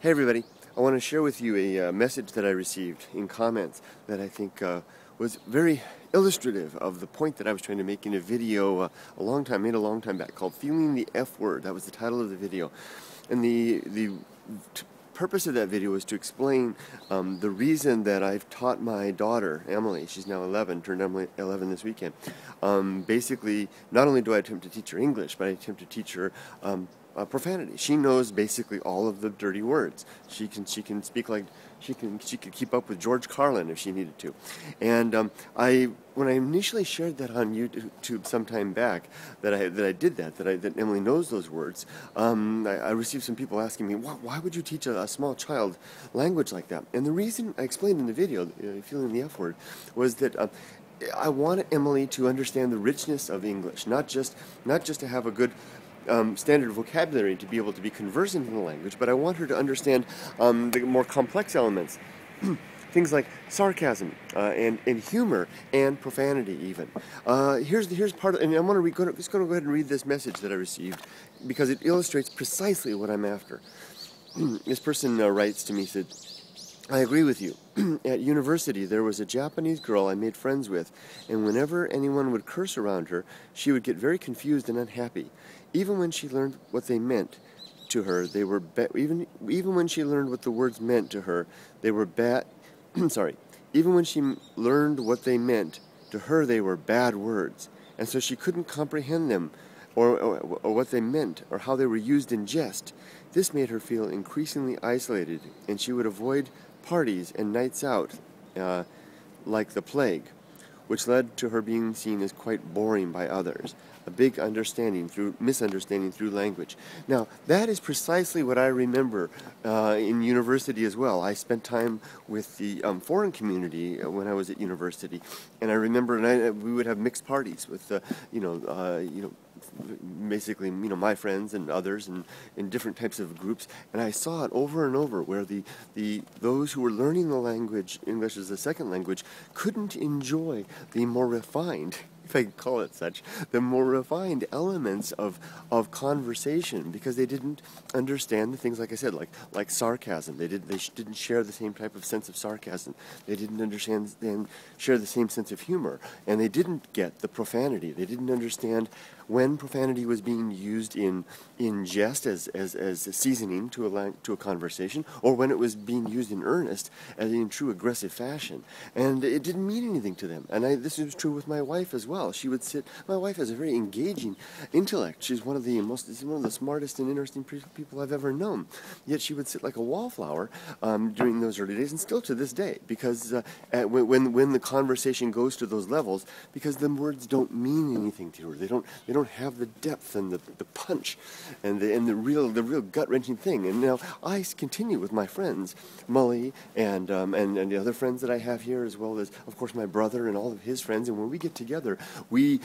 Hey everybody, I want to share with you a message that I received in comments that I think was very illustrative of the point that I was trying to make in a video a long time back called Feeling the F Word. That was the title of the video. And the purpose of that video was to explain the reason that I've taught my daughter, Emily, she's now 11, turned 11 this weekend. Basically, not only do I attempt to teach her English, but I attempt to teach her profanity. She knows basically all of the dirty words. She can speak like she could keep up with George Carlin if she needed to. And when I initially shared that on YouTube some time back, that Emily knows those words, I received some people asking me, why would you teach a small child language like that? And the reason I explained in the video, Feeling the F Word, was that I wanted Emily to understand the richness of English, not just to have a good standard vocabulary to be able to be conversant in the language, but I want her to understand the more complex elements. Things like sarcasm and humor and profanity even. Here's part of, and I'm just going to go ahead and read this message that I received because it illustrates precisely what I'm after. This person writes to me, said, I agree with you. At university, there was a Japanese girl I made friends with, and whenever anyone would curse around her, she would get very confused and unhappy. Even when she learned what they meant to her, they were even when she learned what the words meant to her, they were bad. Sorry. Even when she learned what they meant to her, they were bad words, and so she couldn't comprehend them, or what they meant, or how they were used in jest. This made her feel increasingly isolated, and she would avoid parties and nights out like the plague, which led to her being seen as quite boring by others. A big misunderstanding through language. Now, that is precisely what I remember in university as well. I spent time with the foreign community when I was at university, and I remember, we would have mixed parties with, basically, my friends and others, and in different types of groups, and I saw it over and over where those who were learning the language, English as a second language, couldn't enjoy the more refined, if I can call it such, the more refined elements of conversation, because they didn't understand the things, like I said, like sarcasm. They didn't share the same type of sense of sarcasm. They didn't understand and share the same sense of humor, and they didn't get the profanity. They didn't understand when profanity was being used in jest as a seasoning to a conversation, or when it was being used in earnest as in true aggressive fashion, and it didn't mean anything to them. And this was true with my wife as well. She would sit. My wife has a very engaging intellect. She's one of the smartest and interesting people I've ever known. Yet she would sit like a wallflower during those early days, and still to this day, because when the conversation goes to those levels, because the words don't mean anything to her. They don't have the depth and the punch and the real gut-wrenching thing. And now I continue with my friends, Mully and the other friends that I have here, as well as, of course, my brother and all of his friends. And when we get together, we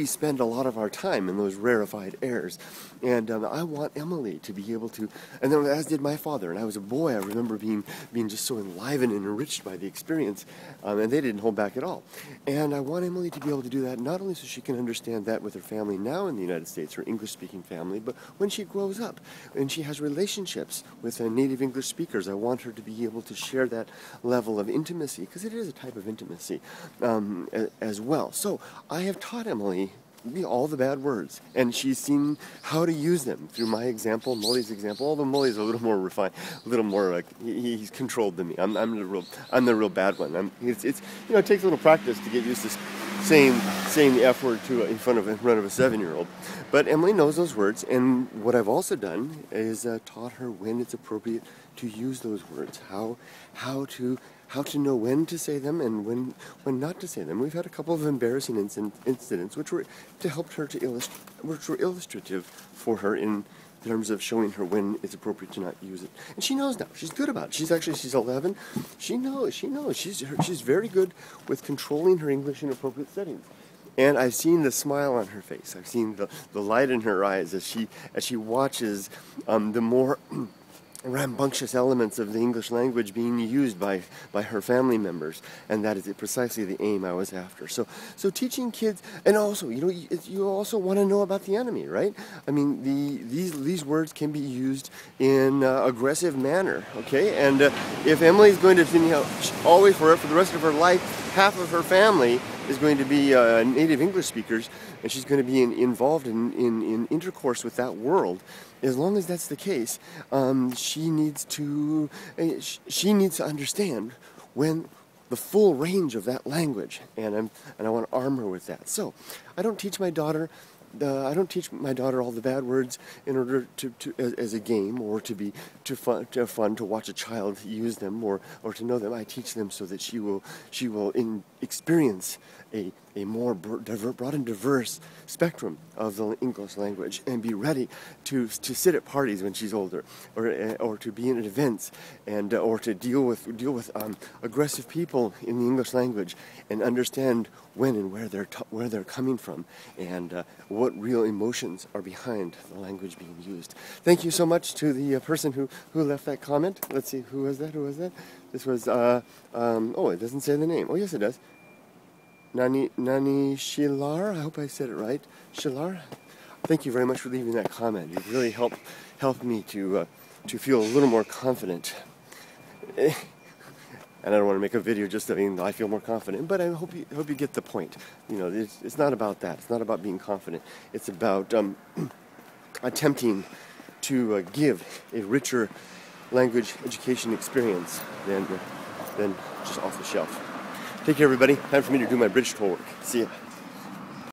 spend a lot of our time in those rarefied airs. And I want Emily to be able to, and then as did my father. And I was a boy, I remember being just so enlivened and enriched by the experience, and they didn't hold back at all. And I want Emily to be able to do that, not only so she can understand that with her family now in the United States, her English-speaking family, but when she grows up and she has relationships with native English speakers, I want her to be able to share that level of intimacy, because it is a type of intimacy as well. So I have taught Emily all the bad words, and she's seen how to use them through my example, Mully's example. Although Mully's a little more refined, a little more he's controlled than me. I'm the real bad one. It takes a little practice to get used to saying the F word in front of a 7-year-old. But Emily knows those words, and what I've also done is taught her when it's appropriate to use those words, how to know when to say them and when not to say them. We've had a couple of embarrassing incidents which were illustrative for her in terms of showing her when it's appropriate to not use it. And she knows now. She's good about it. She's 11. She knows. She's very good with controlling her English in appropriate settings. And I've seen the smile on her face. I've seen the light in her eyes as she watches the more rambunctious elements of the English language being used by her family members, and that is precisely the aim I was after. So teaching kids, and also, you also want to know about the enemy, right? I mean, these words can be used in aggressive manner, okay? And if Emily's going to, always for the rest of her life, half of her family is going to be native English speakers, and she's going to be involved in intercourse with that world. As long as that's the case, she needs to understand when the full range of that language, and I want to arm her with that. So I don't teach my daughter all the bad words in order to as a game, or to have fun to watch a child use them, or to know them. I teach them so that she will experience a more broad and diverse spectrum of the English language, and be ready to sit at parties when she's older, or to be in events, and or to deal with aggressive people in the English language, and understand when and where they're coming from, and what real emotions are behind the language being used. Thank you so much to the person who left that comment. Let's see, who was that? This was it doesn't say the name. Oh, yes, it does. Nani Shilar, I hope I said it right. Shilar, thank you very much for leaving that comment. It really helped me to feel a little more confident. And I don't want to make a video just saying I feel more confident, but I hope you get the point. It's not about that. It's not about being confident. It's about attempting to give a richer language education experience than just off the shelf. Take care, everybody. Time for me to do my bridge tour work. See ya.